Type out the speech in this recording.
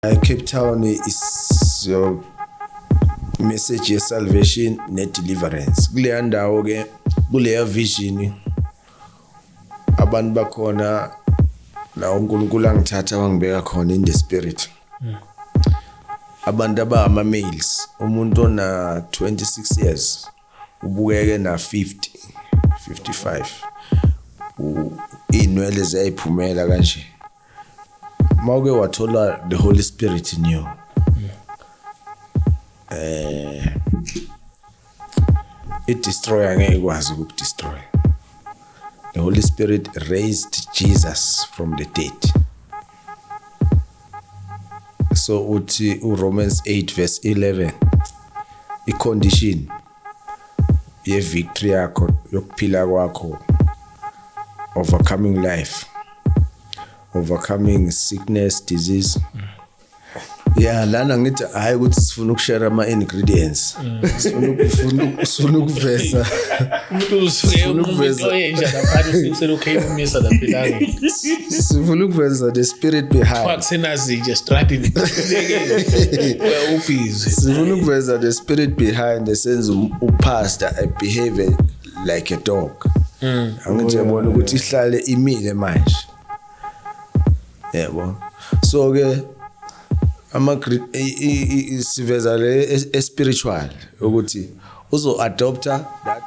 Cape Town is your message of salvation net deliverance. Kuleya ndawo ke kuleya vision abantu bakhona la uNkulunkulu angithatha wangibeka khona in the spirit. Abantu abama males, umuntu ona 26 years ubukeke na 50, 55. Inwele zayiphumela kanje. Mawuke wathola the Holy Spirit in you. It destroy ngeke ikwazi ukudestroy. The Holy Spirit raised Jesus from the dead. So uthi Romans 8 verse 11 icondition ye victory yakho yokuphila kwakho, overcoming life, overcoming sickness, disease. Yeah, lana ngithi hayi ukuthi sifuna ukushare ama ingredients. Sifuna ukuveza. Umuntu usuke oyenja lapha uselokhe umisa lapha elanga. Sifuna ukuveza the spirit behind. Kwakusenazi nje strategy. Ubhizi. Sifuna ukuveza the spirit behind the sense upastor I behave like a dog. Angithi yabona ukuthi ihlale imile manje. Yebo. So ke siveza le spiritual ukuthi uzo adopter that